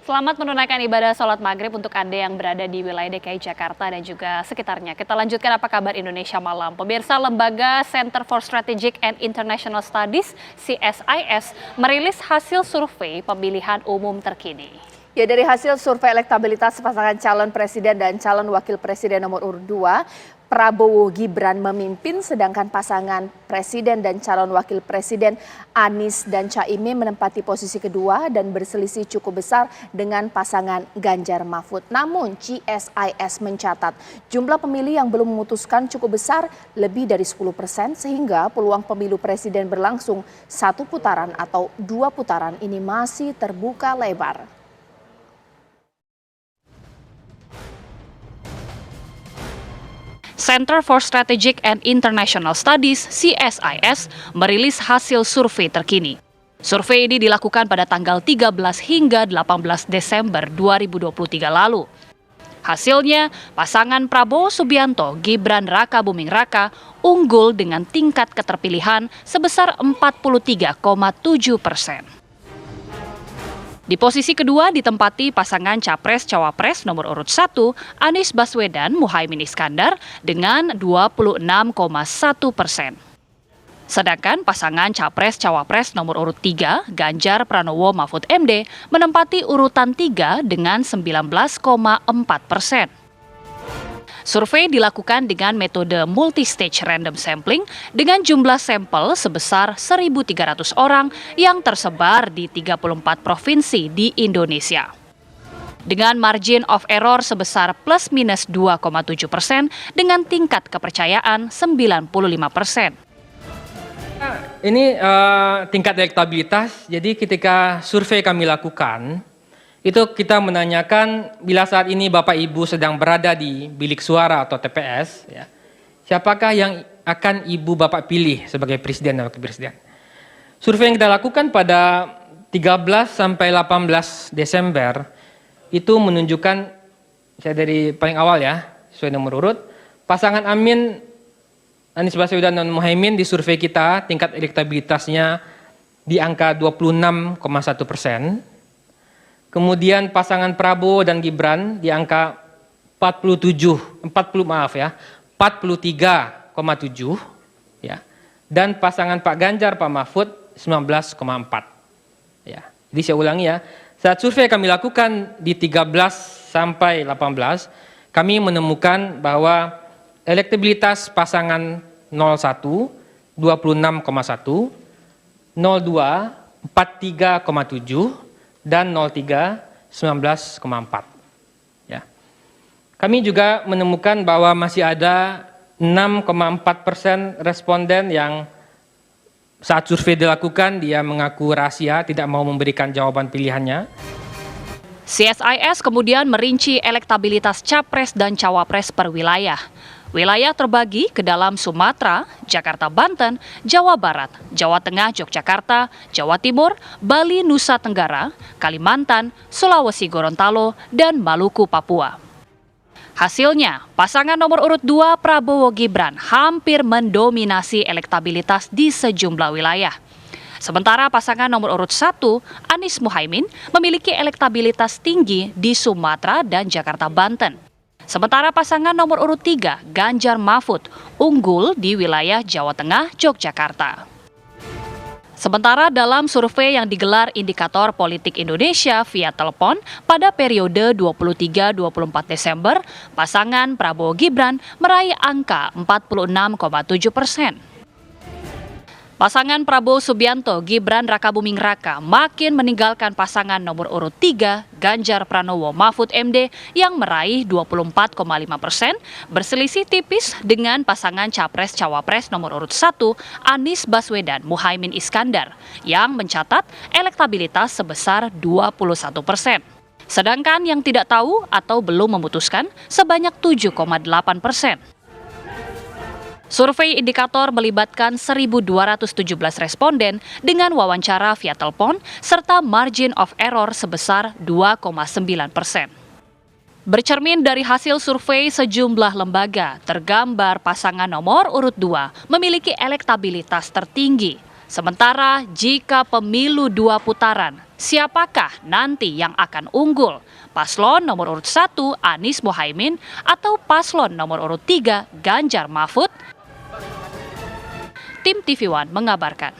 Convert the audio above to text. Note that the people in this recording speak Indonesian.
Selamat menunaikan ibadah sholat maghrib untuk Anda yang berada di wilayah DKI Jakarta dan juga sekitarnya. Kita lanjutkan apa kabar Indonesia malam. Pemirsa, Lembaga Center for Strategic and International Studies (CSIS) merilis hasil survei pemilihan umum terkini. Ya, dari hasil survei elektabilitas pasangan calon presiden dan calon wakil presiden nomor urut 2, Prabowo Gibran memimpin, sedangkan pasangan presiden dan calon wakil presiden Anies dan Caimin menempati posisi kedua dan berselisih cukup besar dengan pasangan Ganjar Mahfud. Namun CSIS mencatat jumlah pemilih yang belum memutuskan cukup besar, lebih dari 10%, sehingga peluang pemilu presiden berlangsung satu putaran atau dua putaran ini masih terbuka lebar. Center for Strategic and International Studies (CSIS) merilis hasil survei terkini. Survei ini dilakukan pada tanggal 13 hingga 18 Desember 2023 lalu. Hasilnya, pasangan Prabowo Subianto Gibran Rakabuming Raka unggul dengan tingkat keterpilihan sebesar 43,7%. Di posisi kedua ditempati pasangan Capres-Cawapres nomor urut 1, Anies Baswedan Muhaimin Iskandar dengan 26,1%. Sedangkan pasangan Capres-Cawapres nomor urut 3, Ganjar Pranowo Mahfud MD, menempati urutan 3 dengan 19,4%. Survei dilakukan dengan metode multi-stage random sampling dengan jumlah sampel sebesar 1.300 orang yang tersebar di 34 provinsi di Indonesia. Dengan margin of error sebesar plus minus 2,7% dengan tingkat kepercayaan 95%. Ini tingkat elektabilitas, jadi ketika survei kami lakukan, itu kita menanyakan bila saat ini Bapak Ibu sedang berada di bilik suara atau TPS, ya, siapakah yang akan Ibu Bapak pilih sebagai Presiden dan Wakil Presiden. Survei yang kita lakukan pada 13 sampai 18 Desember itu menunjukkan, saya dari paling awal ya, sesuai nomor urut, pasangan Anies Baswedan dan Muhaimin di survei kita tingkat elektabilitasnya di angka 26,1%. Kemudian pasangan Prabowo dan Gibran di angka 43,7 ya. Dan pasangan Pak Ganjar Pak Mahfud 19,4 ya. Jadi saya ulangi ya. Saat survei kami lakukan di 13 sampai 18, kami menemukan bahwa elektabilitas pasangan 01 26,1, 02 43,7 dan 03 19,4 ya. Kami juga menemukan bahwa masih ada 6,4% responden yang saat survei dilakukan dia mengaku rahasia, tidak mau memberikan jawaban pilihannya. CSIS kemudian merinci elektabilitas capres dan cawapres per wilayah. Wilayah terbagi ke dalam Sumatera, Jakarta Banten, Jawa Barat, Jawa Tengah Yogyakarta, Jawa Timur, Bali Nusa Tenggara, Kalimantan, Sulawesi Gorontalo, dan Maluku Papua. Hasilnya, pasangan nomor urut 2 Prabowo Gibran hampir mendominasi elektabilitas di sejumlah wilayah. Sementara pasangan nomor urut 1 Anies Muhaimin memiliki elektabilitas tinggi di Sumatera dan Jakarta Banten. Sementara pasangan nomor urut 3, Ganjar Mahfud, unggul di wilayah Jawa Tengah, Yogyakarta. Sementara dalam survei yang digelar Indikator Politik Indonesia via telepon pada periode 23-24 Desember, pasangan Prabowo Gibran meraih angka 46,7%. Pasangan Prabowo Subianto Gibran Rakabuming Raka makin meninggalkan pasangan nomor urut 3 Ganjar Pranowo Mahfud MD yang meraih 24,5%, berselisih tipis dengan pasangan Capres-Cawapres nomor urut 1 Anies Baswedan Muhaimin Iskandar yang mencatat elektabilitas sebesar 21%. Sedangkan yang tidak tahu atau belum memutuskan sebanyak 7,8%. Survei indikator melibatkan 1.217 responden dengan wawancara via telepon serta margin of error sebesar 2,9%. Bercermin dari hasil survei sejumlah lembaga, tergambar pasangan nomor urut 2 memiliki elektabilitas tertinggi. Sementara jika pemilu 2 putaran, siapakah nanti yang akan unggul? Paslon nomor urut 1 Anies Mohaimin atau paslon nomor urut 3 Ganjar Mahfud? Tim TV One mengabarkan.